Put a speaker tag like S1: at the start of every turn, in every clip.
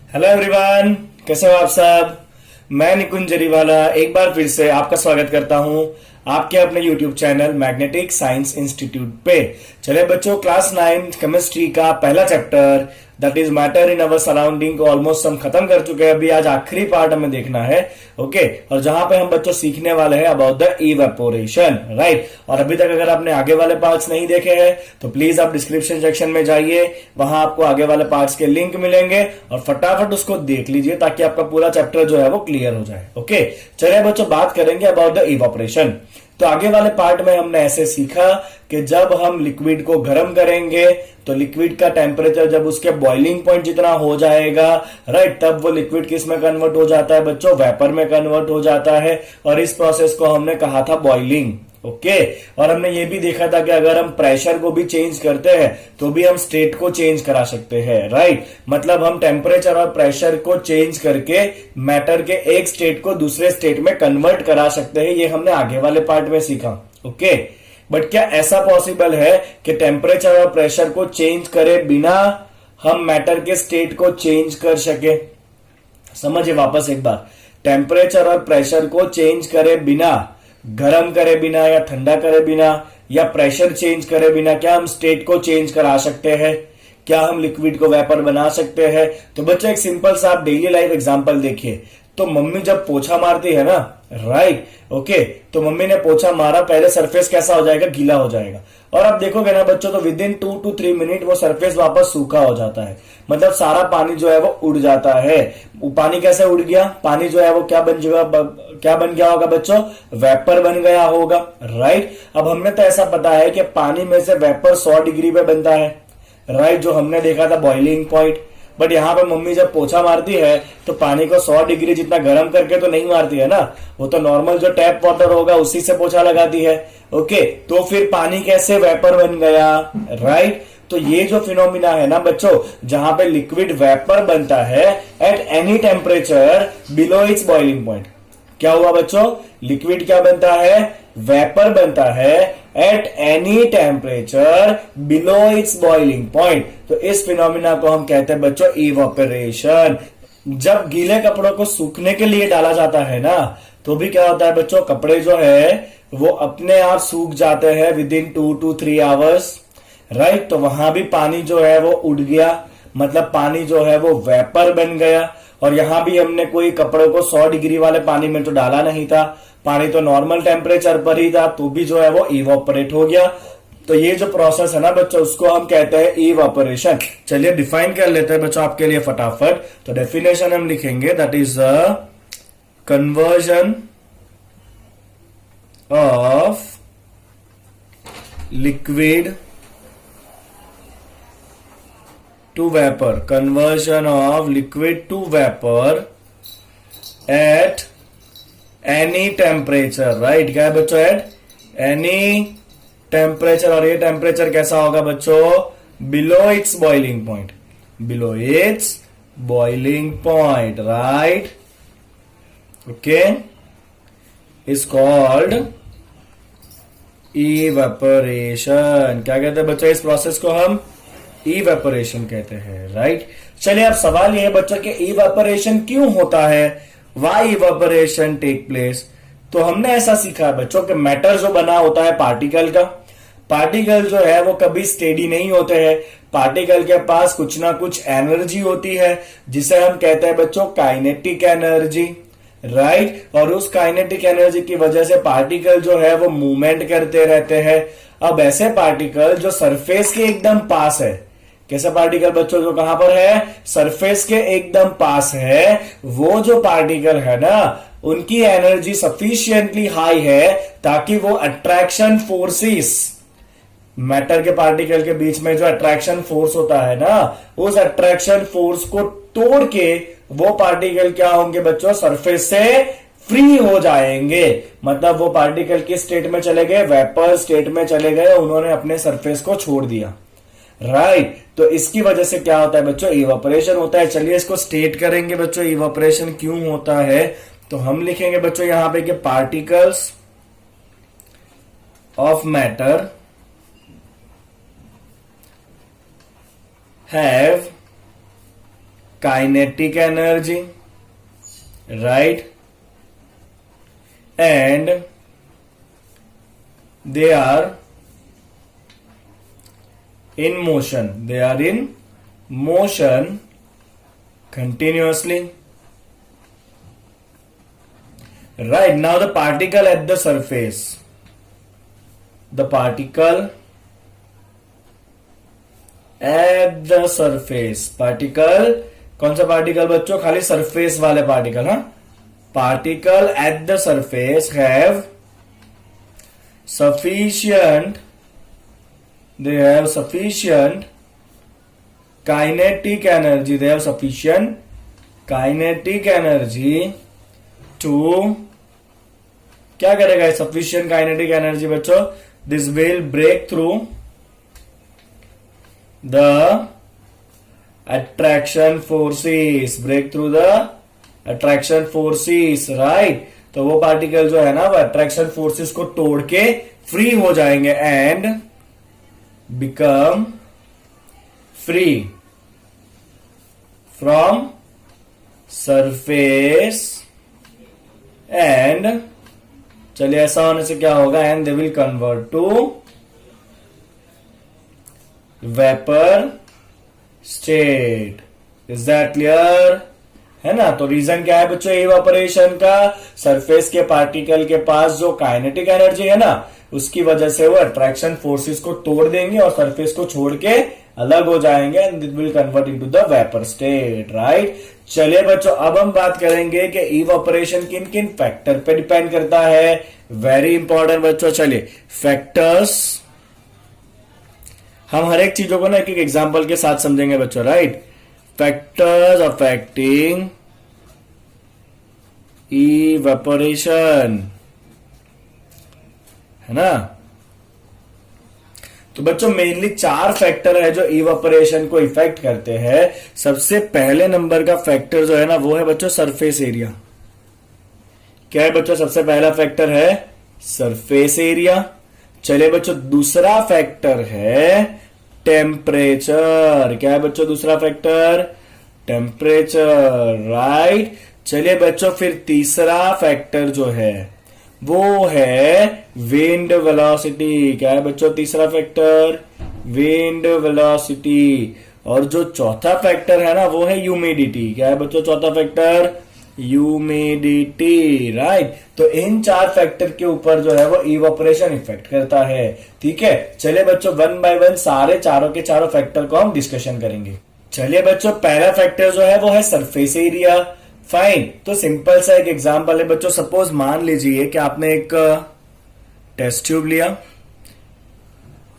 S1: Hello everyone, कैसे हो आप सब। मैं निकुंज जरीवाला एक बार फिर से आपका स्वागत करता हूं आपके अपने YouTube channel magnetic science institute पे। चले बच्चों, क्लास 9 केमिस्ट्री का पहला chapter that is matter in our surrounding को ऑलमोस्ट हम खत्म कर चुके हैं। अभी आज आखिरी पार्ट हमें देखना है, ओके। और जहां पे हम बच्चों सीखने वाले हैं अबाउट द इवेपोरेशन, राइट। और अभी तक अगर आपने आगे वाले पार्ट्स नहीं देखे हैं तो प्लीज आप डिस्क्रिप्शन सेक्शन में जाइए, वहां आपको आगे वाले पार्ट्स के लिंक मिलेंगे और फटाफट उसको देख लीजिए ताकि आपका पूरा चैप्टर जो है वो क्लियर हो जाए, ओके। चलिए बच्चों, बात करेंगे अबाउट द इवेपोरेशन। तो आगे वाले पार्ट में हमने ऐसे सीखा कि जब हम लिक्विड को गर्म करेंगे तो लिक्विड का टेम्परेचर जब उसके बॉइलिंग पॉइंट जितना हो जाएगा, राइट, तब वो लिक्विड किस में कन्वर्ट हो जाता है बच्चों, वेपर में कन्वर्ट हो जाता है। और इस प्रोसेस को हमने कहा था बॉइलिंग, ओके। और हमने ये भी देखा था कि अगर हम प्रेशर को भी चेंज करते हैं तो भी हम स्टेट को चेंज करा सकते हैं, राइट। मतलब हम टेम्परेचर और प्रेशर को चेंज करके मैटर के एक स्टेट को दूसरे स्टेट में कन्वर्ट करा सकते हैं। ये हमने आगे वाले पार्ट में सीखा, ओके। बट क्या ऐसा पॉसिबल है कि टेम्परेचर और प्रेशर को चेंज करे बिना हम मैटर के स्टेट को चेंज कर सके? समझिए वापस एक बार, टेम्परेचर और प्रेशर को चेंज करे बिना, गर्म करे बिना या ठंडा करे बिना या प्रेशर चेंज करे बिना क्या हम स्टेट को चेंज करा सकते हैं? क्या हम लिक्विड को वेपर बना सकते हैं? तो बच्चों एक सिंपल सा आप डेली लाइफ एग्जांपल देखिए। तो मम्मी जब पोछा मारती है ना, राइट, ओके, तो मम्मी ने पोछा मारा, पहले सरफेस कैसा हो जाएगा, गीला हो जाएगा। और अब देखोगे ना बच्चों तो विद इन 2 to 3 मिनट वो सरफेस वापस सूखा हो जाता है। मतलब सारा पानी जो है वो उड़ जाता है। वो पानी कैसे उड़ गया? पानी जो है वो क्या बन गया होगा बच्चों? वेपर बन गया होगा, राइट। अब हमने तो ऐसा पता है कि पानी में से वेपर 100 डिग्री पे बनता है, राइट, जो हमने देखा था बॉइलिंग पॉइंट। बट यहाँ पे मम्मी जब पोछा मारती है तो पानी को 100 डिग्री जितना गर्म करके तो नहीं मारती है ना, वो तो नॉर्मल जो टैप वाटर होगा उसी से पोछा लगाती है, ओके। तो फिर पानी कैसे वेपर बन गया, राइट। तो ये जो फिनोमिना है ना बच्चों, जहां पे लिक्विड वेपर बनता है at any temperature below it's boiling point, क्या हुआ बच्चों? लिक्विड क्या बनता है? वेपर बनता है at any temperature below it's boiling point. तो इस फिनोमिना को हम कहते हैं बच्चों इवेपोरेशन। जब गीले कपड़ों को सूखने के लिए डाला जाता है ना, तो भी क्या होता है बच्चों, कपड़े जो है वो अपने आप सूख जाते हैं with in 2 to 3 hours, right. तो वहां भी पानी जो है वो उड़ गया, मतलब पानी जो है वो वेपर बन गया। और यहां भी हमने कोई कपड़ों को 100 डिग्री वाले पानी में तो डाला नहीं था, पानी तो नॉर्मल टेम्परेचर पर ही था, तो भी जो है वो इवेपोरेट हो गया। तो ये जो प्रोसेस है ना बच्चों, उसको हम कहते हैं इवेपोरेशन। चलिए डिफाइन कर लेते हैं बच्चों आपके लिए फटाफट। तो डेफिनेशन हम लिखेंगे, that is a conversion of liquid to vapor, conversion of liquid to vapor at any temperature, right। क्या है बच्चों? at any temperature। और ये टेम्परेचर कैसा होगा बच्चों? below its boiling point, below its boiling point, right, okay, is called evaporation। क्या कहते हैं बच्चों इस प्रोसेस को? हम इवेपोरेशन कहते हैं, राइट। चलिए अब सवाल यह है बच्चों कि इवेपोरेशन क्यों होता है, व्हाई इवेपोरेशन टेक प्लेस। तो हमने ऐसा सीखा है बच्चों कि मैटर जो बना होता है पार्टिकल का, पार्टिकल जो है वो कभी स्टेडी नहीं होते हैं। पार्टिकल के पास कुछ ना कुछ एनर्जी होती है जिसे हम कहते हैं बच्चों काइनेटिक एनर्जी, राइट। और उस काइनेटिक एनर्जी की वजह से पार्टिकल जो है वो मूवमेंट करते रहते हैं। अब ऐसे पार्टिकल जो सरफेस के एकदम पास है, कैसा पार्टिकल बच्चों जो कहां पर है? सरफेस के एकदम पास है, वो जो पार्टिकल है ना, उनकी एनर्जी सफिशिएंटली हाई है ताकि वो अट्रैक्शन फोर्सेस, मैटर के पार्टिकल के बीच में जो अट्रैक्शन फोर्स होता है ना, उस अट्रैक्शन फोर्स को तोड़ के वो पार्टिकल क्या होंगे बच्चों? सरफेस से फ्री हो जाएंगे। मतलब वो पार्टिकल किस स्टेट में चले गए? वेपर स्टेट में चले गए, उन्होंने अपने सरफेस को छोड़ दिया, राइट। तो इसकी वजह से क्या होता है बच्चों? इवेपोरेशन होता है। चलिए इसको स्टेट करेंगे बच्चों, इवेपोरेशन क्यों होता है। तो हम लिखेंगे बच्चों यहां पे कि particles of matter have kinetic energy, right? And they are in motion. They are in motion continuously. Right, now the particle at the surface. The particle at the surface. Particle, कौन सा पार्टिकल बच्चों? खाली surface वाले particle. हाँ, particle at the surface have sufficient, they have sufficient kinetic energy, they have sufficient kinetic energy to, क्या करेगा sufficient kinetic energy बच्चों? This will break through the attraction forces, break through the attraction forces, right? तो वो particle जो है ना, वो attraction forces को तोड़ के फ्री हो जाएंगे and become free from surface. And चलिए ऐसा होने से क्या होगा? And they will convert to vapour state. Is that clear? है ना? तो रीजन क्या है बच्चों इवेपोरेशन का? सरफेस के पार्टिकल के पास जो काइनेटिक एनर्जी है ना, उसकी वजह से वो अट्रैक्शन फोर्सेस को तोड़ देंगे और सरफेस को छोड़ के अलग हो जाएंगे and it will convert into the vapour state, right? चलिए बच्चों, अब हम बात करेंगे कि इवेपोरेशन किन किन फैक्टर पे डिपेंड करता है. वेरी इंपॉर्टेंट बच्चों. चलिए, फैक्टर्स हम हर एक चीजों को ना एक एक एग्जांपल के साथ समझेंगे बच्चों, राइट? फैक्टर्स अफेक्टिंग इवेपोरेशन, है ना? तो बच्चों मेनली 4 फैक्टर है जो इवेपोरेशन को इफेक्ट करते हैं. सबसे पहले नंबर का फैक्टर जो है ना, वो है बच्चों सरफेस एरिया. क्या है बच्चों? सबसे पहला फैक्टर है सरफेस एरिया. चलिए बच्चों, दूसरा फैक्टर है टेम्परेचर. क्या है बच्चों दूसरा फैक्टर? Temperature, right? चलिए बच्चों, फिर तीसरा फैक्टर जो है वो है विंड वेलोसिटी. क्या है बच्चों तीसरा फैक्टर? Wind velocity. और जो चौथा फैक्टर है ना, वो है ह्यूमिडिटी. क्या है बच्चों चौथा फैक्टर? Humidity, right? तो इन 4 फैक्टर के ऊपर जो है वो इवेपोरेशन इफेक्ट करता है. ठीक है, चलिए बच्चों, 1 बाय 1 सारे चारों के चारों फैक्टर को हम डिस्कशन करेंगे. चलिए बच्चों, पहला फैक्टर जो है वो है सरफेस एरिया. फाइन. तो सिंपल सा एक एग्जांपल है बच्चों. सपोज मान लीजिए कि आपने एक टेस्ट ट्यूब लिया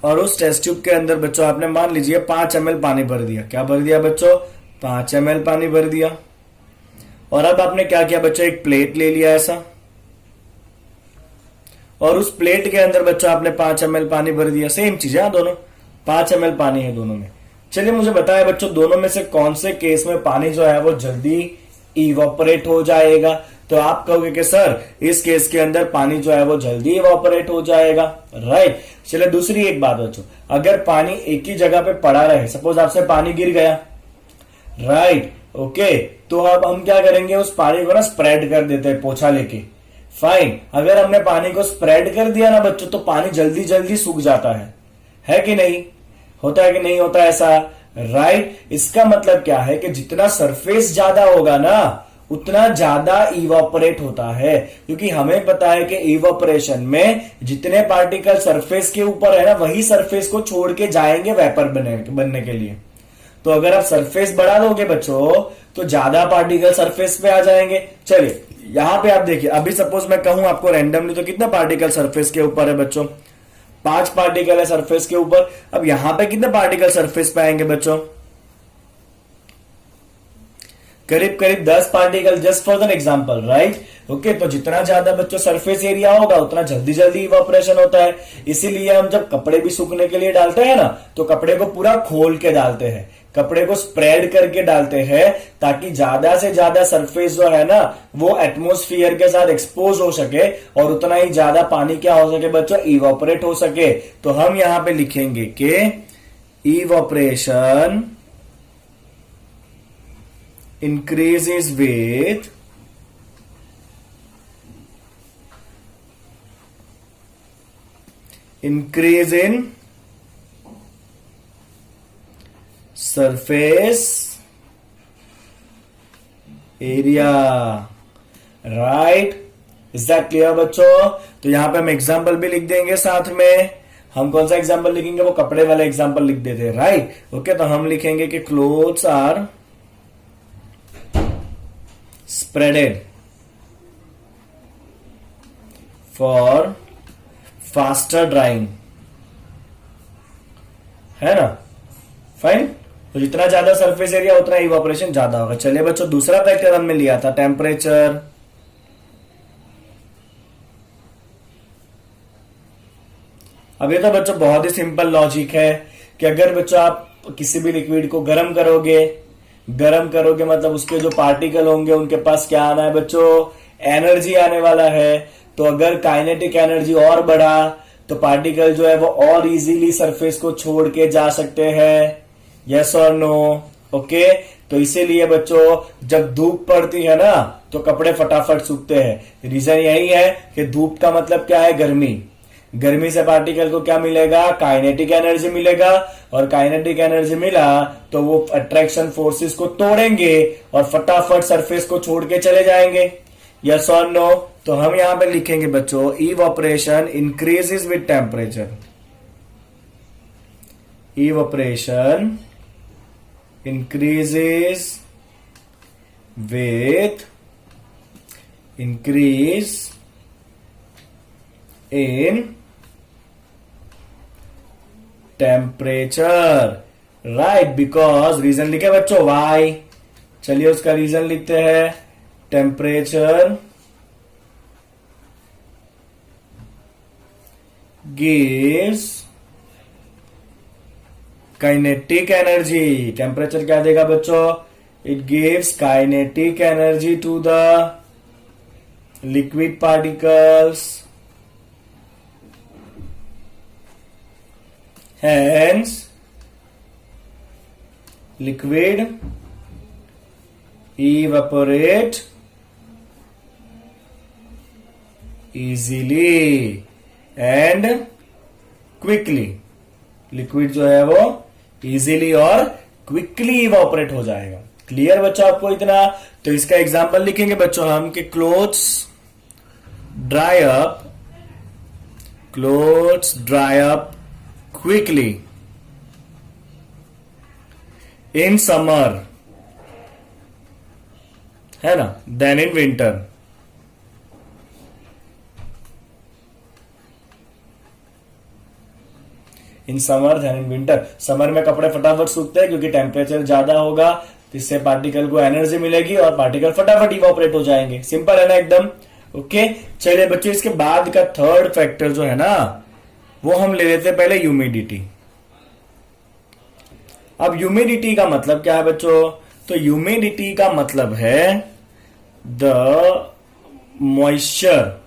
S1: और उस टेस्ट ट्यूब के अंदर बच्चों आपने मान लीजिए 5 ml पानी भर दिया. क्या भर दिया बच्चों? 5 ml पानी भर दिया. और अब आपने क्या किया बच्चों? एक प्लेट ले लिया ऐसा, और उस प्लेट के अंदर बच्चों आपने 5 ml पानी भर दिया. सेम चीज है दोनों, 5 ml पानी है दोनों में. चलिए मुझे बताया बच्चों, दोनों में से कौन से केस में पानी जो है वो जल्दी इवेपोरेट हो जाएगा? तो आप कहोगे कि सर इस केस के अंदर पानी जो है वो जल्दी इवेपोरेट हो जाएगा, राइट? चलिए दूसरी एक बात बच्चों, अगर पानी एक ही जगह पे पड़ा रहे, सपोज आपसे पानी गिर गया, राइट? ओके, तो अब हम क्या करेंगे? उस पानी को ना स्प्रेड कर देते हैं पोछा लेके. फाइन. अगर हमने पानी को स्प्रेड कर दिया ना बच्चों, तो पानी जल्दी जल्दी सूख जाता है कि नहीं? होता है कि नहीं होता ऐसा, राइट? इसका मतलब क्या है कि जितना सरफेस ज्यादा होगा ना, उतना ज्यादा इवेपोरेट होता है. क्योंकि हमें पता है कि इवेपोरेशन में जितने पार्टिकल सरफेस के ऊपर है ना, वही सरफेस को छोड़ के जाएंगे वेपर बनने के लिए. तो अगर आप सरफेस बढ़ा दोगे बच्चों, तो ज्यादा पार्टिकल सरफेस पे आ जाएंगे. चलिए यहां पे आप देखिए, अभी सपोज मैं कहूं आपको रैंडमली, तो कितने पार्टिकल सरफेस के ऊपर है बच्चों? 5 पार्टिकल है सरफेस के ऊपर. अब यहां पे कितने पार्टिकल सरफेस पे आएंगे बच्चों? करीब करीब 10 particle, just for an example, right? Okay, तो जितना ज्यादा बच्चों सरफेस एरिया होगा, उतना जल्दी जल्दी इवेपोरेशन होता है. इसीलिए हम जब कपड़े भी सूखने के लिए डालते हैं ना, तो कपड़े को पूरा खोल के डालते हैं, कपड़े को स्प्रेड करके डालते हैं, ताकि ज्यादा से ज्यादा सरफेस जो है ना, वो एटमोस्फियर के साथ एक्सपोज हो सके और उतना ही ज्यादा पानी क्या हो सके बच्चों? इवेपोरेट हो सके. तो हम यहां पे लिखेंगे कि evaporation increases with increase in surface area, right? Is that clear बच्चों? तो यहां पे हम एग्जाम्पल भी लिख देंगे साथ में। हम कौन सा एग्जाम्पल लिखेंगे? वो कपड़े वाला एग्जाम्पल लिख देते हैं, राइट? ओके, तो हम लिखेंगे कि clothes are spreaded for faster drying, है ना? फाइन। तो जितना ज्यादा सरफेस एरिया उतना इवापोरेशन ज्यादा होगा। चलिए बच्चों, दूसरा फैक्टर हमने लिया था टेम्परेचर। अब ये तो बच्चों बहुत ही सिंपल लॉजिक है कि अगर बच्चों आप किसी भी लिक्विड को गर्म करोगे मतलब उसके जो पार्टिकल होंगे उनके पास क्या आना है बच्चों? एनर्जी आने वाला है। तो अगर काइनेटिक एनर्जी और बढ़ा तो पार्टिकल जो है वो और इजीली सरफेस को छोड़ के जा सकते हैं। यस और नो? ओके, तो इसीलिए बच्चों जब धूप पड़ती है ना तो कपड़े फटाफट सूखते हैं। रीजन यही है कि धूप का मतलब क्या है? गर्मी से पार्टिकल को क्या मिलेगा? काइनेटिक एनर्जी मिलेगा, और काइनेटिक एनर्जी मिला तो वो अट्रैक्शन फोर्सेस को तोड़ेंगे और फटाफट सरफेस को छोड़ के चले जाएंगे। यस और नो? तो हम यहां पे लिखेंगे बच्चों evaporation increases with temperature. Evaporation increases with increase in temperature, right? because reason लिखे बच्चों why। चलिए उसका रीजन लिखते हैं। Temperature gives kinetic energy. Temperature क्या देगा बच्चों? It gives kinetic energy to the liquid particles, hence liquid evaporate easily and quickly. Liquid जो है वो इजीली और क्विकली इवापोरेट हो जाएगा। क्लियर बच्चों आपको इतना? तो इसका एग्जांपल लिखेंगे बच्चों हम कि clothes dry up quickly in summer, है ना, then in winter. In summer then in winter. Summer में कपड़े फटाफट सूखते हैं क्योंकि टेम्परेचर ज्यादा होगा, तो इससे पार्टिकल को एनर्जी मिलेगी और पार्टिकल फटाफट इवापोरेट हो जाएंगे। सिंपल है ना एकदम? ओके, चलिए बच्चों इसके बाद का थर्ड फैक्टर जो है ना वो हम ले लेते हैं पहले ह्यूमिडिटी। अब ह्यूमिडिटी का मतलब क्या है बच्चों? तो ह्यूमिडिटी का मतलब है द मॉइस्चर,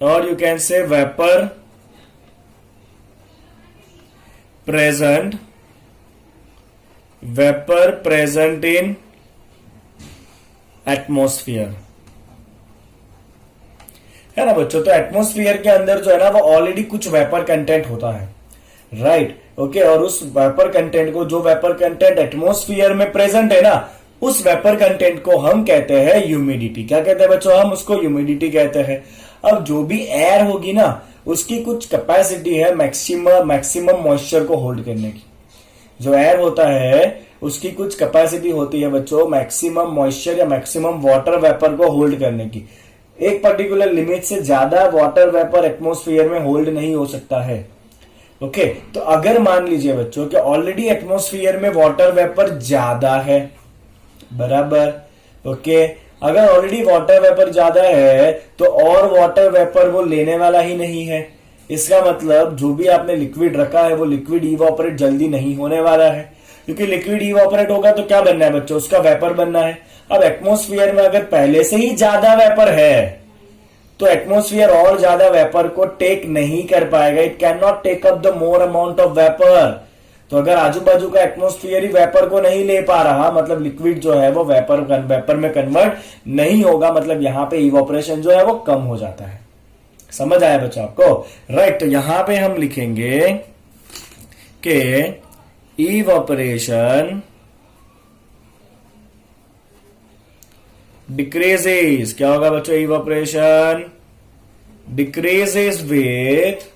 S1: और you can say vapour present in atmosphere, है ना बच्चों? तो एटमॉस्फेयर के अंदर जो है ना वो ऑलरेडी कुछ वेपर कंटेंट होता है, राइट? ओके, और उस वेपर कंटेंट को, जो वेपर कंटेंट एटमॉस्फेयर में प्रेजेंट है ना, उस वेपर कंटेंट को हम कहते हैं ह्यूमिडिटी। क्या कहते हैं बच्चों? हम उसको ह्यूमिडिटी कहते हैं। अब जो भी एयर होगी ना उसकी कुछ कैपेसिटी है मैक्सिमम मॉइस्चर को होल्ड करने की। जो एयर होता है उसकी कुछ कैपेसिटी होती है बच्चों मैक्सिमम मॉइस्चर या मैक्सिमम वाटर वेपर को होल्ड करने की। एक पर्टिकुलर लिमिट से ज्यादा वाटर वेपर एटमॉस्फेयर में होल्ड नहीं हो सकता है। ओके, तो अगर मान लीजिए बच्चों कि ऑलरेडी एटमॉस्फेयर में वाटर वेपर ज्यादा है, बराबर, ओके, अगर ऑलरेडी वाटर वेपर ज्यादा है तो और वाटर वेपर वो लेने वाला ही नहीं है। इसका मतलब जो भी आपने लिक्विड रखा है वो लिक्विड इवापोरेट जल्दी नहीं होने वाला है, क्योंकि लिक्विड इवापोरेट होगा तो क्या बनना है बच्चों? उसका वेपर बनना है। अब एटमॉस्फेयर में अगर पहले से ही ज्यादा वेपर है तो एटमॉस्फेयर और ज्यादा वेपर को टेक नहीं कर पाएगा। It can not take up the more amount of vapour. तो अगर आजू बाजू का एटमॉस्फेयर ही वेपर को नहीं ले पा रहा, मतलब लिक्विड जो है वो वेपर में कन्वर्ट नहीं होगा, मतलब यहां पे इवोपरेशन जो है वो कम हो जाता है। समझ आया बच्चों आपको? राइट, तो यहां पे हम लिखेंगे कि इवोपरेशन डिक्रीजेस, क्या होगा बच्चों? Evaporation decreases with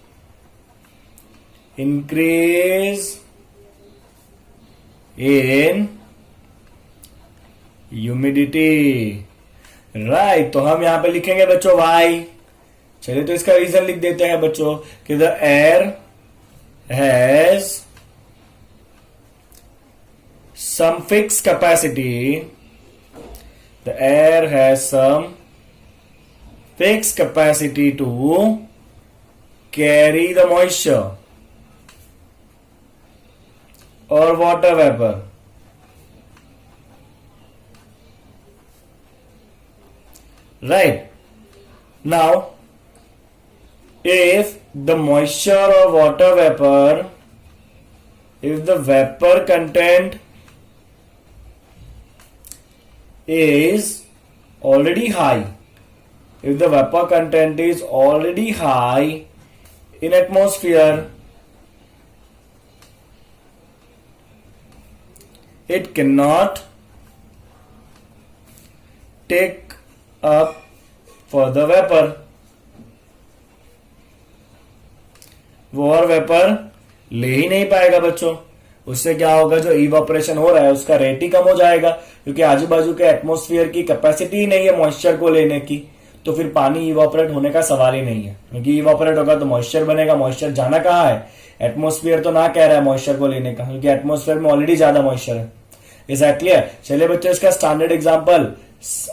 S1: increase in humidity. Right, तो हम यहां पे लिखेंगे बच्चों वाई। चलिए तो इसका रीजन लिख देते हैं बच्चों कि the air has some fix capacity, the air has some fix capacity to carry the moisture or water vapor. Right. Now, if the moisture or water vapor, if the vapor content is already high, if the vapor content is already high in atmosphere, it cannot take up further vapor. वो और vapour ले ही नहीं पाएगा बच्चों। उससे क्या होगा? जो इवापोरेशन हो रहा है उसका रेट ही कम हो जाएगा, क्योंकि आजू बाजू के एटमॉस्फेयर की कैपेसिटी ही नहीं है मॉइस्चर को लेने की। तो फिर पानी इवापोरेट होने का सवाल ही नहीं है, क्योंकि इवापोरेट होगा तो मॉइस्चर बनेगा। मॉइस्चर जाना कहाँ है? एटमॉस्फेयर तो ना कह रहा है मॉइस्चर को लेने का, क्योंकि एटमॉस्फेयर में ऑलरेडी ज्यादा मॉइस्चर है। एग्जैक्टली है। चलिए बच्चों, इसका स्टैंडर्ड एग्जांपल,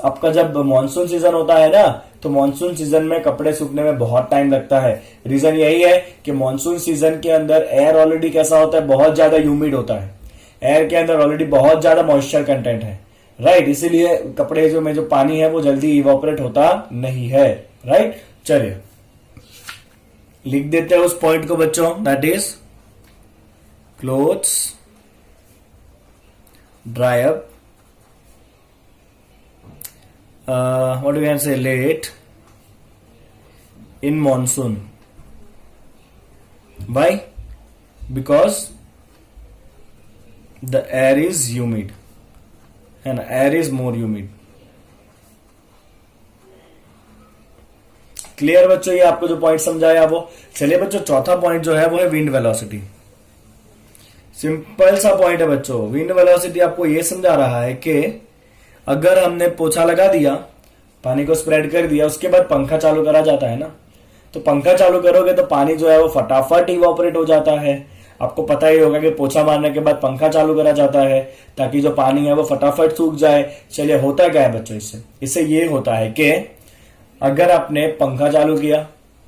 S1: आपका जब मानसून सीजन होता है ना, तो मानसून सीजन में कपड़े सूखने में बहुत टाइम लगता है। रीजन यही है कि मानसून सीजन के अंदर एयर ऑलरेडी कैसा होता है? बहुत ज्यादा ह्यूमिड होता है। एयर के अंदर ऑलरेडी बहुत ज्यादा मॉइस्चर कंटेंट है। राइट, इसीलिए कपड़े में जो पानी है वो जल्दी इवापोरेट होता नहीं है। राइट, चलिए लिख देते हैं उस पॉइंट को बच्चों, that is clothes dry up, what do we can say, late in monsoon. Why? Because the air is humid and air is more humid. Clear बच्चों? ये आपको जो पॉइंट समझाया वो। चलिए बच्चों, चौथा पॉइंट जो है वो है विंड वेलोसिटी। सिंपल सा पॉइंट है बच्चों। विंड वेलोसिटी आपको ये समझा रहा है कि अगर हमने पोछा लगा दिया, पानी को स्प्रेड कर दिया, उसके बाद पंखा चालू करा जाता है ना, तो पंखा चालू करोगे तो पानी जो है वो फटाफट इवापोरेट हो जाता है। आपको पता ही होगा कि पोछा मारने के बाद पंखा चालू करा जाता है ताकि जो पानी है वो फटाफट सूख जाए। चलिए, होता क्या है बच्चों इससे ये होता है कि अगर आपने पंखा चालू किया,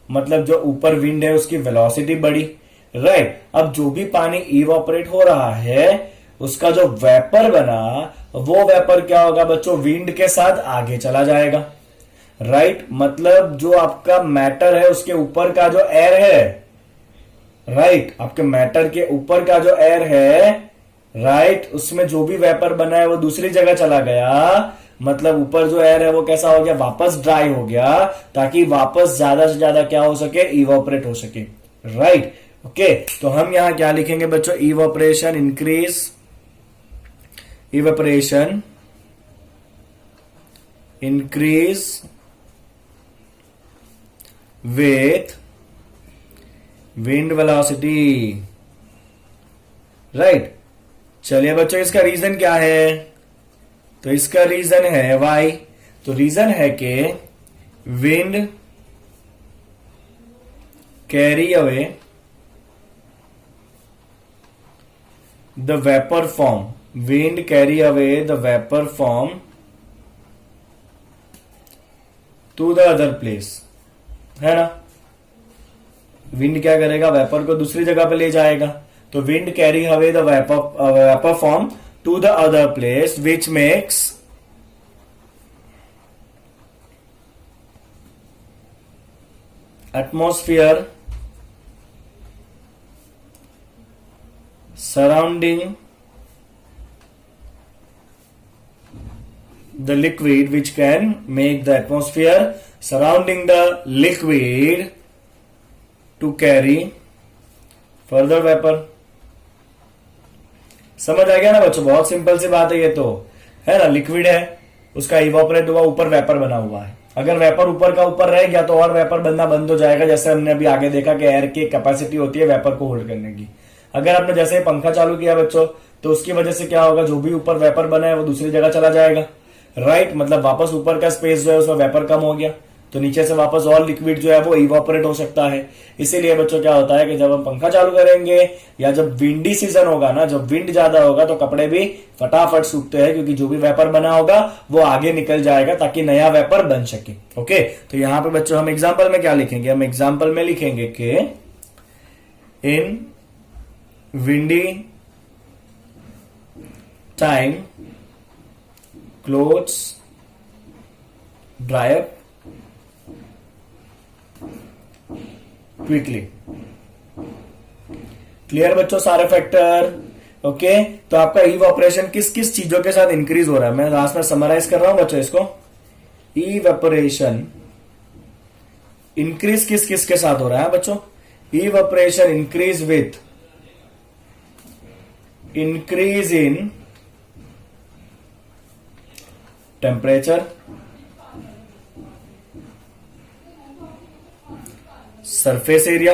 S1: मतलब जो ऊपर विंड है उसकी वेलोसिटी बढ़ी। राइट, अब जो भी पानी इवापोरेट हो रहा है उसका जो वेपर बना, वो वेपर क्या होगा बच्चों? विंड के साथ आगे चला जाएगा। राइट, मतलब जो आपका मैटर है उसके ऊपर का जो एयर है, राइट, आपके मैटर के ऊपर का जो एयर है, राइट, उसमें जो भी वेपर बना है वो दूसरी जगह चला गया। मतलब ऊपर जो एयर है वो कैसा हो गया? वापस ड्राई हो गया, ताकि वापस ज्यादा से ज्यादा क्या हो सके? इवापोरेट हो सके। राइट, ओके, तो हम यहां क्या लिखेंगे बच्चों? Evaporation increase, evaporation increase with wind velocity. Right, चलिए बच्चों, इसका रीजन क्या है? तो इसका रीजन है वाई। तो रीजन है कि wind carry away the vapor form, wind carry away the vapor form to the other place, है ना? विंड क्या करेगा? वेपर को दूसरी जगह पे ले जाएगा। तो wind carry away the vapour form to the other place which makes atmosphere surrounding the liquid which can make the atmosphere surrounding the liquid to carry further vapor। समझ आ गया ना बच्चों, बहुत सिंपल सी बात है ये तो, है ना। लिक्विड है, उसका इवापोरेट हुआ, ऊपर वेपर बना हुआ है। अगर वेपर ऊपर का ऊपर रह गया तो और वेपर बनना बंद हो जाएगा। जैसे हमने अभी आगे देखा कि एयर की कैपेसिटी होती है वेपर को होल्ड करने की। अगर आपने जैसे पंखा चालू किया बच्चों, तो उसकी वजह से क्या होगा, जो भी ऊपर वेपर बना है वो दूसरी जगह चला जाएगा, राइट। मतलब वापस ऊपर का स्पेस जो है उसमें वेपर कम हो गया, तो नीचे से वापस और लिक्विड जो है वो इवापोरेट हो सकता है। इसीलिए बच्चों क्या होता है कि जब हम पंखा चालू करेंगे या जब विंडी सीजन होगा ना, जब विंड ज्यादा होगा तो कपड़े भी फटाफट सूखते हैं, क्योंकि जो भी वेपर बना होगा वो आगे निकल जाएगा ताकि नया वेपर बन सके। ओके, तो यहां पे बच्चों हम एग्जाम्पल में क्या लिखेंगे, हम एग्जाम्पल में लिखेंगे कि in windy time clothes dry up quickly. Clear बच्चों सारे फैक्टर? ओके, तो आपका इवेपोरेशन किस किस चीजों के साथ इंक्रीज हो रहा है, मैं लास्ट में समराइज कर रहा हूं बच्चों इसको। इवेपोरेशन इंक्रीज किस किस के साथ हो रहा है बच्चों? Evaporation increase with increase in temperature, surface area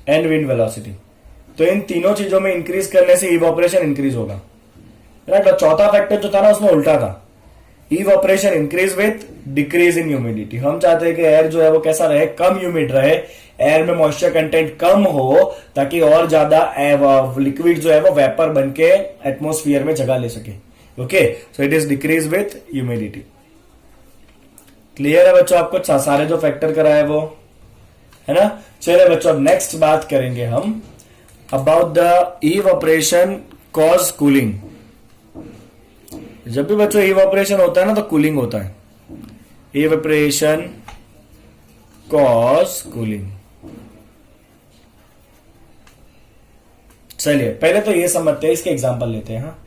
S1: and wind velocity. तो इन तीनों चीजों में इंक्रीज करने से इवेपोरेशन इंक्रीज होगा, राइट। और चौथा फैक्टर जो था ना उसमें उल्टा था, evaporation increase with decrease in humidity. हम चाहते हैं कि एयर जो है वो कैसा रहे, कम ह्यूमिड रहे, एयर में मॉइस्चर कंटेंट कम हो, ताकि और ज्यादा लिक्विड जो है वो वेपर बन के एटमोस्फियर में जगह ले सके। Okay, so it is decrease with humidity. Clear है बच्चों आपको सारे जो फैक्टर कराए वो, है ना। चलिए बच्चों अब नेक्स्ट बात करेंगे हम about the evaporation cause cooling. जब भी बच्चों इवेपोरेशन होता है ना तो कूलिंग होता है। Evaporation cause cooling. चलिए पहले तो ये समझते हैं, इसके एग्जांपल लेते हैं। हाँ,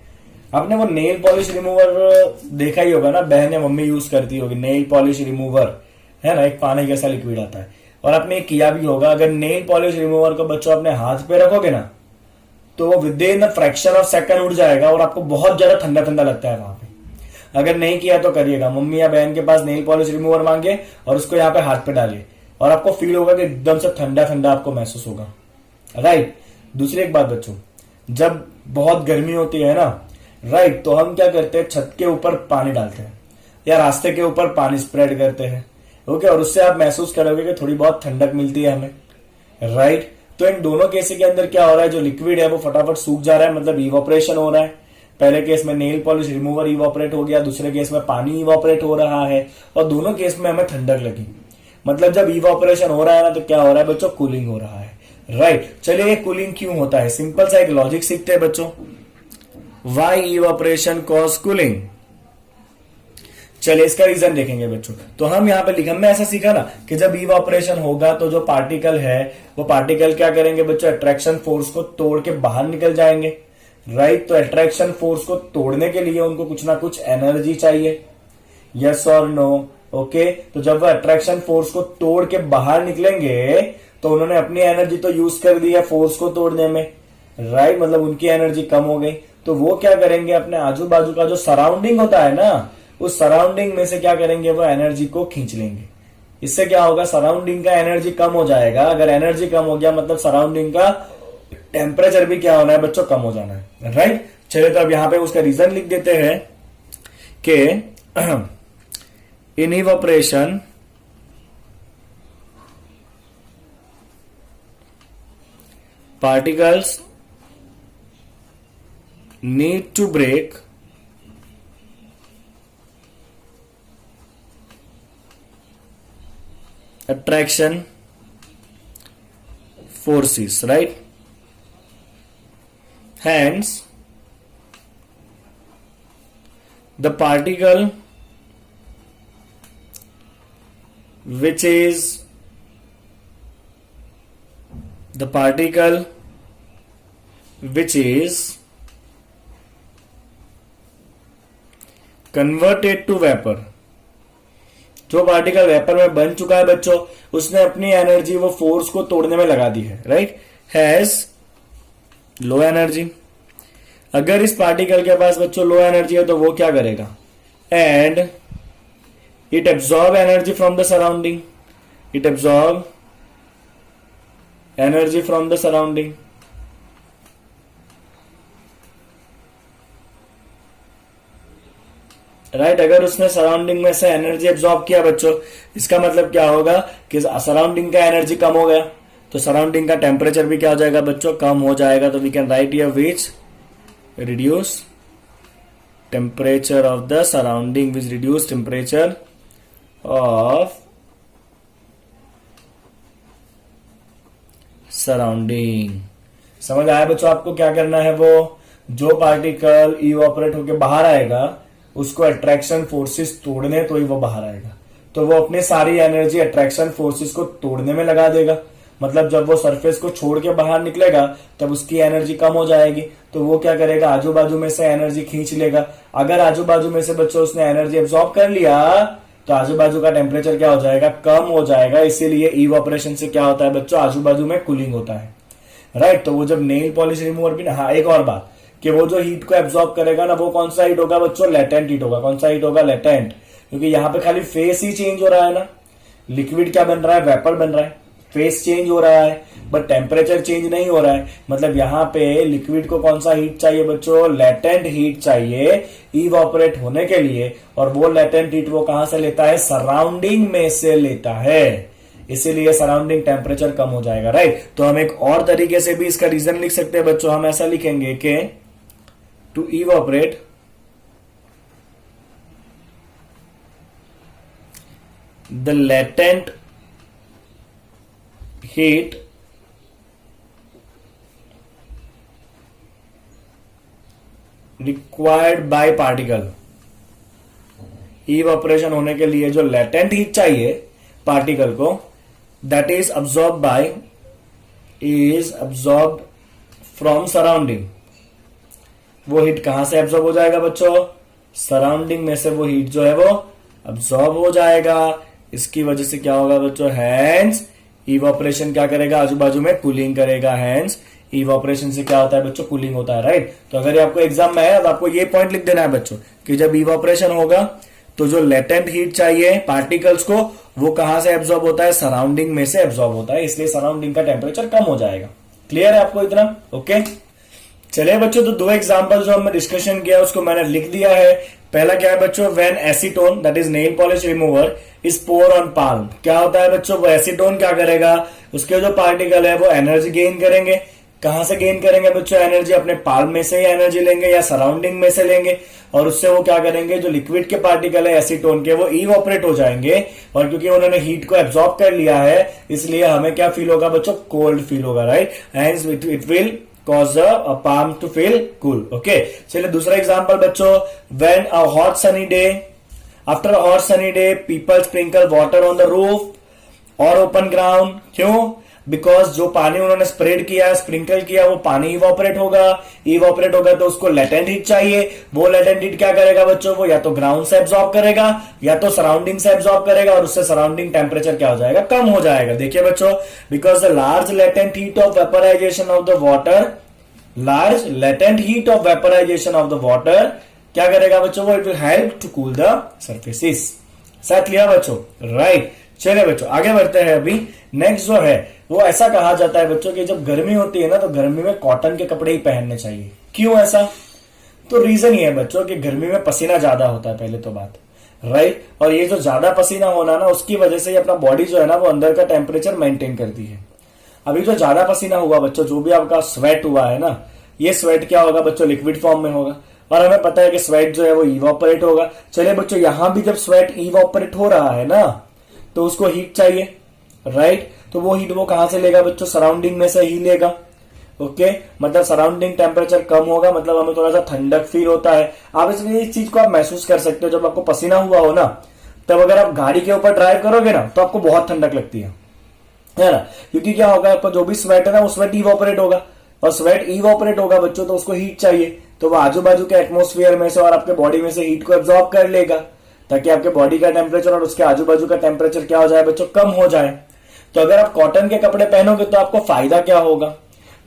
S1: आपने वो नेल पॉलिश रिमूवर देखा ही होगा ना, बहन या मम्मी यूज करती होगी नेल पॉलिश रिमूवर, है ना। एक पानी जैसा लिक्विड आता है, और आपने किया भी होगा। अगर नेल पॉलिश रिमूवर को बच्चों अपने हाथ पे रखोगे ना, तो वो with in fraction of second उड़ जाएगा और आपको बहुत ज्यादा ठंडा ठंडा लगता है वहां पे। अगर नहीं किया तो करिएगा, मम्मी या बहन के पास नेल पॉलिश रिमूवर मांगे और उसको यहाँ पे हाथ पे डालिए, और आपको फील होगा कि एकदम से ठंडा ठंडा आपको महसूस होगा, राइट। दूसरी एक बात बच्चों, जब बहुत गर्मी होती है ना, राइट, तो हम क्या करते हैं, छत के ऊपर पानी डालते हैं या रास्ते के ऊपर पानी स्प्रेड करते हैं। ओके, और उससे आप महसूस करोगे कि थोड़ी बहुत ठंडक मिलती है हमें, राइट। तो इन दोनों केस के अंदर क्या हो रहा है, जो लिक्विड है वो फटाफट सूख जा रहा है, मतलब इवेपोरेशन हो रहा है। पहले केस में नेल पॉलिश रिमूवर इवेपोरेट हो गया, दूसरे केस में पानी इवेपोरेट हो रहा है, और दोनों केस में हमें ठंडक लगी। मतलब जब इवेपोरेशन हो रहा है ना तो क्या हो रहा है बच्चों, कूलिंग हो रहा है, राइट। चलिए कूलिंग क्यों होता है, सिंपल सा एक लॉजिक सीखते हैं बच्चों। Why evaporation cause cooling. चलिए इसका रीजन देखेंगे बच्चों। तो हम यहाँ पे लिखा, हमने ऐसा सीखा ना कि जब इवेपोरेशन होगा तो जो पार्टिकल है वो पार्टिकल क्या करेंगे बच्चों, अट्रैक्शन फोर्स को तोड़ के बाहर निकल जाएंगे, राइट। तो अट्रैक्शन फोर्स को तोड़ने के लिए उनको कुछ ना कुछ एनर्जी चाहिए, यस और नो। ओके, तो जब वो अट्रैक्शन फोर्स को तोड़ के बाहर निकलेंगे तो उन्होंने अपनी एनर्जी तो यूज कर दी है फोर्स को तोड़ने में, राइट। मतलब उनकी एनर्जी कम हो गई, तो वो क्या करेंगे, अपने आजू बाजू का जो सराउंडिंग होता है ना, उस सराउंडिंग में से क्या करेंगे, वो एनर्जी को खींच लेंगे। इससे क्या होगा, सराउंडिंग का एनर्जी कम हो जाएगा। अगर एनर्जी कम हो गया मतलब सराउंडिंग का टेम्परेचर भी क्या होना है बच्चों, कम हो जाना है, राइट। चलिए तो अब यहां पे उसका रीजन लिख देते हैं कि इन evaporation particles need to break attraction forces, right? Hence the particle which is the particle which is converted to vapour, जो पार्टिकल वेपर में बन चुका है बच्चों, उसने अपनी एनर्जी वो फोर्स को तोड़ने में लगा दी है, राइट, हैज लो एनर्जी। अगर इस पार्टिकल के पास बच्चों लो एनर्जी है तो वो क्या करेगा, and it absorb energy from the surrounding, it absorb energy from the surrounding. Right, अगर उसने सराउंडिंग में से एनर्जी एब्जॉर्ब किया बच्चों, इसका मतलब क्या होगा कि सराउंडिंग का एनर्जी कम हो गया, तो सराउंडिंग का टेम्परेचर भी क्या हो जाएगा बच्चों, कम हो जाएगा। तो we can write here which reduce temperature of the surrounding, which reduce temperature of surrounding. समझ आया बच्चों आपको क्या करना है, वो जो पार्टिकल इवापोरेट होकर बाहर आएगा उसको अट्रैक्शन फोर्सेस तोड़ने तो ही वो बाहर आएगा, तो वो अपनी सारी एनर्जी अट्रैक्शन फोर्सेस को तोड़ने में लगा देगा। मतलब जब वो सरफेस को छोड़ के बाहर निकलेगा तब उसकी एनर्जी कम हो जाएगी, तो वो क्या करेगा, आजू बाजू में से एनर्जी खींच लेगा। अगर आजू बाजू में से बच्चों उसने एनर्जी एब्जॉर्ब कर लिया तो आजू बाजू का टेम्परेचर क्या हो जाएगा, कम हो जाएगा। इसीलिए इवापोरेशन से क्या होता है बच्चों, आजू बाजू में कूलिंग होता है, राइट। तो वो जब नेल पॉलिश रिमूवर भी ना, हाँ एक और बात कि वो जो हीट को एब्जॉर्ब करेगा ना, वो कौन सा हीट होगा बच्चों, लेटेंट हीट होगा। कौन सा हीट होगा, लेटेंट, क्योंकि यहाँ पे खाली फेस ही चेंज हो रहा है ना, लिक्विड क्या बन रहा है, वेपर बन रहा है, फेस चेंज हो रहा है बट टेम्परेचर चेंज नहीं हो रहा है। मतलब यहाँ पे लिक्विड को कौन सा हीट चाहिए बच्चों, लेटेंट हीट चाहिए इवापोरेट होने के लिए, और वो लेटेंट हीट वो कहां से लेता है, सराउंडिंग में से लेता है, इसीलिए सराउंडिंग टेम्परेचर कम हो जाएगा, राइट। तो हम एक और तरीके से भी इसका रीजन लिख सकते हैं बच्चों, हम ऐसा लिखेंगे कि to evaporate the latent heat required by particle, evaporation होने के लिए जो लेटेंट हीट चाहिए पार्टिकल को, that is absorb from surrounding. वो हीट कहां से एब्जॉर्ब हो जाएगा बच्चों, सराउंडिंग में से वो हीट जो है वो अब्सॉर्ब हो जाएगा। इसकी वजह से क्या होगा बच्चों, हैंस इवापोरेशन क्या करेगा, आजू बाजू में कूलिंग करेगा। हैंस इवापोरेशन से क्या होता है बच्चों, कूलिंग होता है, राइट। तो अगर ये आपको एग्जाम में है तो आपको ये पॉइंट लिख देना है बच्चों कि जब इवापोरेशन होगा तो जो लेटेंट हीट चाहिए पार्टिकल्स को, वो कहां से एब्जॉर्ब होता है, सराउंडिंग में से एब्जॉर्ब होता है, इसलिए सराउंडिंग का टेम्परेचर कम हो जाएगा। क्लियर है आपको इतना, ओके। चलिए बच्चों, तो दो एग्जांपल जो हमने डिस्कशन किया उसको मैंने लिख दिया है। पहला क्या है बच्चों, when acetone that is nail polish remover is pour on palm. क्या होता है बच्चों, वो एसीटोन क्या करेगा, उसके जो पार्टिकल है वो एनर्जी गेन करेंगे। कहां से गेन करेंगे बच्चों एनर्जी, अपने पाल्म में से ही एनर्जी लेंगे या सराउंडिंग में से लेंगे, और उससे वो क्या करेंगे, जो लिक्विड के पार्टिकल है एसीटोन के, वो इवापोरेट हो जाएंगे। और क्योंकि उन्होंने हीट को एब्जॉर्ब कर लिया है इसलिए हमें क्या फील होगा बच्चों, कोल्ड फील होगा, right. And it will cause a palm to feel cool, okay। चलिए दूसरा एग्जांपल बच्चों, when a hot sunny day, after a hot sunny day people sprinkle water on the roof or open ground। क्यों, because जो पानी उन्होंने spread किया, sprinkle किया, वो पानी इवापोरेट होगा। इवापोरेट होगा तो उसको लेटेंट हीट चाहिए। वो लेटेंट हीट क्या करेगा बच्चों, वो या तो ग्राउंड से एब्जॉर्ब करेगा या तो सराउंडिंग से एब्जॉर्ब करेगा, और उससे सराउंडिंग टेम्परेचर क्या हो जाएगा, कम हो जाएगा। देखिए बच्चों, because the large latent heat of vaporisation of the water, large latent heat of vaporisation of the water क्या करेगा बच्चों, वो it will help to cool the surfaces. साथ लिया बच्चों, राइट। चलिए बच्चों आगे बढ़ते हैं। अभी नेक्स्ट जो है वो ऐसा कहा जाता है बच्चों कि जब गर्मी होती है ना, तो गर्मी में कॉटन के कपड़े ही पहनने चाहिए। क्यों ऐसा, तो रीजन ये है बच्चों कि गर्मी में पसीना ज्यादा होता है, पहले तो बात, राइट। और ये जो ज्यादा पसीना होना ना, उसकी वजह से अपना बॉडी जो है ना वो अंदर का टेम्परेचर मेंटेन करती है। अभी जो ज्यादा पसीना हुआ बच्चों, जो भी आपका स्वेट हुआ है ना, ये स्वेट क्या होगा बच्चों, लिक्विड फॉर्म में होगा, और हमें पता है कि स्वेट जो है वो इवापोरेट होगा। चलिए बच्चों, यहां भी जब स्वेट इवापोरेट हो रहा है ना, तो उसको हीट चाहिए, राइट। तो वो हीट वो कहां से लेगा बच्चों, सराउंडिंग में से ही लेगा, ओके। मतलब सराउंडिंग टेम्परेचर कम होगा, मतलब हमें थोड़ा सा ठंडक फील होता है। आप इस चीज को आप महसूस कर सकते हो, जब आपको पसीना हुआ हो ना, तब अगर आप गाड़ी के ऊपर ड्राइव करोगे ना तो आपको बहुत ठंडक लगती है, है ना, क्योंकि क्या होगा आपका जो भी स्वेट है ना वो स्वेट इवोपरेट होगा, और स्वेट इवोपरेट होगा बच्चों तो उसको हीट चाहिए, तो वो आजू बाजू के एटमोस्फियर में से और आपके बॉडी में से हीट को एब्जॉर्ब कर लेगा, ताकि आपके बॉडी का टेम्परेचर और उसके आजू बाजू का टेम्परेचर क्या हो जाए बच्चों, कम हो जाए। तो अगर आप कॉटन के कपड़े पहनोगे तो आपको फायदा क्या होगा,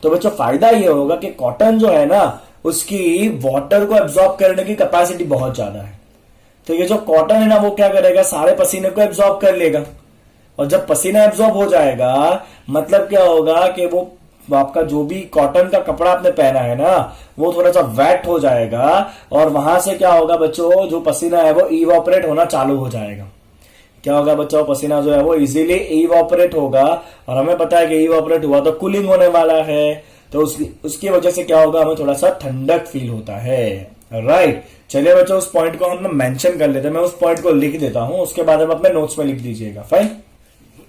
S1: तो बच्चों फायदा ये होगा कि कॉटन जो है ना उसकी वाटर को एब्जॉर्ब करने की कैपेसिटी बहुत ज्यादा है। तो ये जो कॉटन है ना वो क्या करेगा, सारे पसीने को एब्जॉर्ब कर लेगा, और जब पसीना एब्जॉर्ब हो जाएगा मतलब क्या होगा कि वो आपका जो भी कॉटन का कपड़ा आपने पहना है ना वो थोड़ा सा वेट हो जाएगा, और वहां से क्या होगा बच्चों, जो पसीना है वो इवोपरेट होना चालू हो जाएगा। क्या होगा बच्चों, पसीना जो है वो इजीली इवोपरेट होगा, और हमें पता है कि इवोपरेट हुआ तो कूलिंग होने वाला है, तो उसकी वजह से क्या होगा, हमें थोड़ा सा ठंडक फील होता है। राइट, चलिए बच्चों उस पॉइंट को हम मेंशन कर लेते हैं, मैं उस पॉइंट को लिख देता हूं, उसके बाद आप अपने नोट्स में लिख दीजिएगा। फाइन,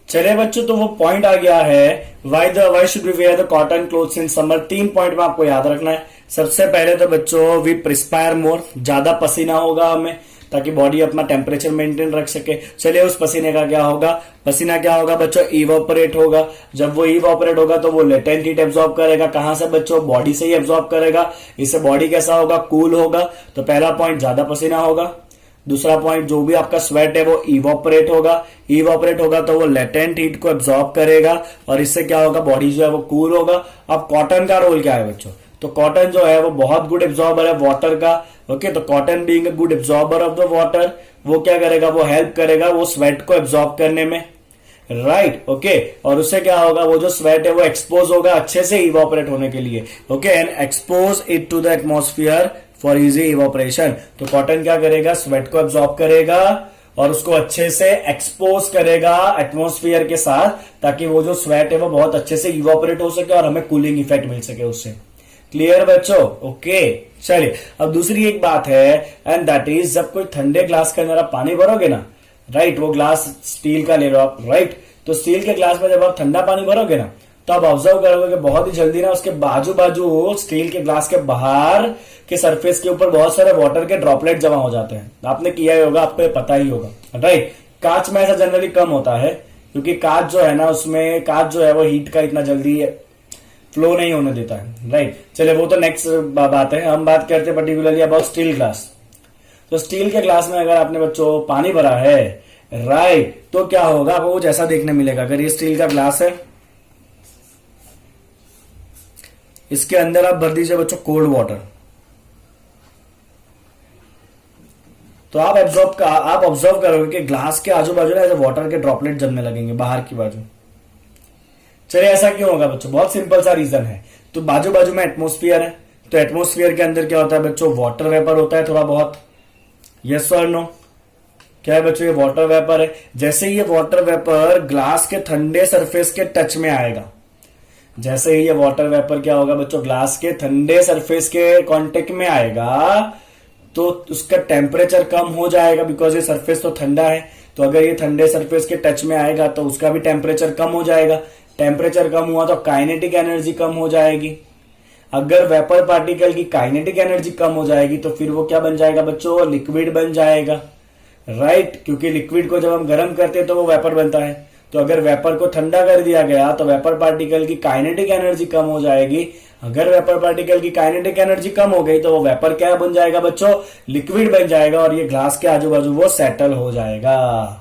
S1: चलिए बच्चों तो वो पॉइंट आ गया है, why should we wear the cotton clothes in summer. 3 point में आपको याद रखना है। सबसे पहले तो बच्चों वी प्रिस्पायर मोर, ज्यादा पसीना होगा हमें ताकि बॉडी अपना टेम्परेचर मेंटेन रख सके। चलिए उस पसीने का क्या होगा, पसीना क्या होगा बच्चों, इवोपरेट होगा। जब वो इवोपरेट होगा तो वो लेटेंट हीट एब्जॉर्ब करेगा, कहां से बच्चों, बॉडी से ही एब्जॉर्ब करेगा। इससे बॉडी कैसा होगा, कूल होगा। तो पहला पॉइंट ज्यादा पसीना होगा। दूसरा पॉइंट जो भी आपका स्वेट है वो इवोपरेट होगा, इवोपरेट होगा तो वो लेटेंट हीट को एब्जॉर्ब करेगा, और इससे क्या होगा, बॉडी जो है वो कूल होगा। अब कॉटन का रोल क्या है बच्चों, तो कॉटन जो है वो बहुत गुड एब्जॉर्बर है वाटर का। ओके, तो cotton being a good absorber of the water, वो क्या करेगा, वो हेल्प करेगा वो स्वेट को एब्जॉर्ब करने में। राइट, ओके, और उससे क्या होगा, वो जो स्वेट है वो एक्सपोज होगा अच्छे से इवोपरेट होने के लिए। Okay, and expose it to the atmosphere for easy evaporation. तो कॉटन क्या करेगा, स्वेट को एब्जॉर्ब करेगा और उसको अच्छे से एक्सपोज करेगा एटमोस्फियर के साथ, ताकि वो जो स्वेट है वो बहुत अच्छे से इवोपरेट हो सके और हमें कूलिंग इफेक्ट मिल सके उससे। क्लियर बच्चों, ओके। चलिए अब दूसरी एक बात है, एंड दैट इज जब कोई ठंडे ग्लास के अंदर आप पानी भरोगे ना, राइट, वो ग्लास स्टील का ले लो आप, राइट, तो स्टील के ग्लास में जब आप ठंडा पानी भरोगे ना तो आप ऑब्जर्व करोगे कि बहुत ही जल्दी ना उसके बाजू बाजू स्टील के ग्लास के बाहर के सरफेस के ऊपर बहुत सारे वाटर के ड्रॉपलेट जमा हो जाते हैं। आपने किया ही होगा, आपको ये पता ही होगा, राइट। कांच में ऐसा जनरली कम होता है, क्योंकि कांच जो है ना उसमें कांच जो है वो हीट का इतना जल्दी फ्लो नहीं होने देता है, राइट। चलिए वो तो नेक्स्ट बात है, हम बात करते हैं पर्टिकुलरली अबाउट स्टील ग्लास। तो स्टील के ग्लास में अगर आपने बच्चों पानी भरा है, राइट, तो क्या होगा, आपको कुछ ऐसा देखने मिलेगा। अगर ये स्टील का ग्लास है, इसके अंदर आप भर दीजिए बच्चों कोल्ड वाटर, तो आप ऑब्जर्व करोगे कि ग्लास के आजू बाजू ना ऐसे वाटर के ड्रॉपलेट जमने लगेंगे बाहर की बाजू। चलिए ऐसा क्यों होगा बच्चों, बहुत सिंपल सा रीजन है। तो बाजू बाजू में एटमोस्फियर है, तो एटमोस्फियर के अंदर क्या होता है बच्चों, वाटर वेपर होता है थोड़ा बहुत। यस और नो, क्या है बच्चों, ये वाटर वेपर है। जैसे ही ये वाटर वेपर ग्लास के ठंडे सरफेस के टच में आएगा, जैसे ही ये वाटर वेपर क्या होगा बच्चों, ग्लास के ठंडे सरफेस के कांटेक्ट में आएगा, तो उसका टेम्परेचर कम हो जाएगा, बिकॉज ये सरफेस तो ठंडा है। तो अगर ये ठंडे सरफेस के टच में आएगा तो उसका भी टेम्परेचर कम हो जाएगा। टेम्परेचर कम हुआ तो काइनेटिक एनर्जी कम हो जाएगी। अगर वेपर पार्टिकल की काइनेटिक एनर्जी कम हो जाएगी तो फिर वो क्या बन जाएगा बच्चों, लिक्विड बन जाएगा, राइट। क्योंकि लिक्विड को जब हम गर्म करते हैं तो वो वेपर बनता है। तो अगर वेपर को ठंडा कर दिया गया तो वेपर पार्टिकल की काइनेटिक एनर्जी कम हो जाएगी। अगर वेपर पार्टिकल की काइनेटिक एनर्जी कम हो गई तो वो वेपर क्या बन जाएगा बच्चों, लिक्विड बन जाएगा, और ये ग्लास के आजू बाजू वो सेटल हो जाएगा।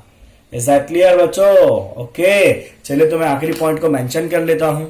S1: इज दैट क्लियर बच्चों, ओके। चलिए तो मैं आखिरी पॉइंट को मेंशन कर लेता हूं।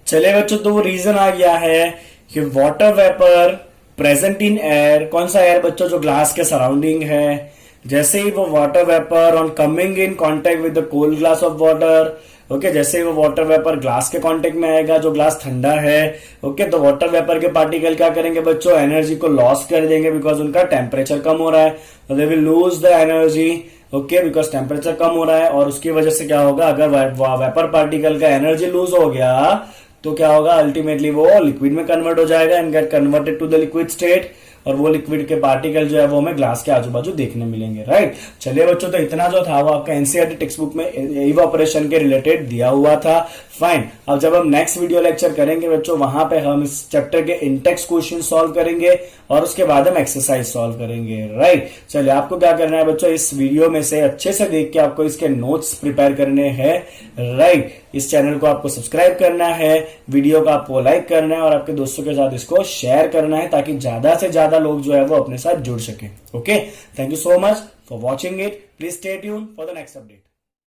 S1: चलिए बच्चों, तो वो रीजन आ गया है कि water vapour present in air. कौन सा एयर बच्चों, जो ग्लास के सराउंडिंग है। जैसे ही वो water vapour on coming in contact with the cold glass of water, okay, जैसे ही वो वाटर वेपर ग्लास के कांटेक्ट में आएगा जो ग्लास ठंडा है, ओके, तो वाटर वेपर के पार्टिकल क्या करेंगे बच्चों, एनर्जी को लॉस कर देंगे, बिकॉज उनका टेम्परेचर कम हो रहा है। तो they will lose the energy, okay, because temperature कम हो रहा है। और उसकी वजह से क्या होगा, अगर वेपर पार्टिकल का एनर्जी लूज हो गया तो क्या होगा, अल्टीमेटली वो लिक्विड में कन्वर्ट हो जाएगा and get converted to the liquid state. और वो लिक्विड के पार्टिकल जो है वो हमें ग्लास के आजू बाजू देखने मिलेंगे, राइट। चलिए बच्चों, तो इतना जो था वो आपका एनसीईआरटी टेक्स्ट बुक में इवापोरेशन के रिलेटेड दिया हुआ था। फाइन। अब जब हम नेक्स्ट वीडियो लेक्चर करेंगे बच्चों, वहां पे हम इस चैप्टर के इंटेक्स क्वेश्चन सॉल्व करेंगे और उसके बाद हम एक्सरसाइज सॉल्व करेंगे, राइट। चलिए, आपको क्या करना है बच्चों, इस वीडियो में से अच्छे से देख के आपको इसके नोट्स प्रिपेयर करने हैं, राइट। इस चैनल को आपको सब्सक्राइब करना है, वीडियो को आपको लाइक करना है और आपके दोस्तों के साथ इसको शेयर करना है ताकि ज्यादा से ज्यादा लोग जो है वो अपने साथ जुड़ सके। Okay, thank you so much for watching it. Please stay tuned for the next update.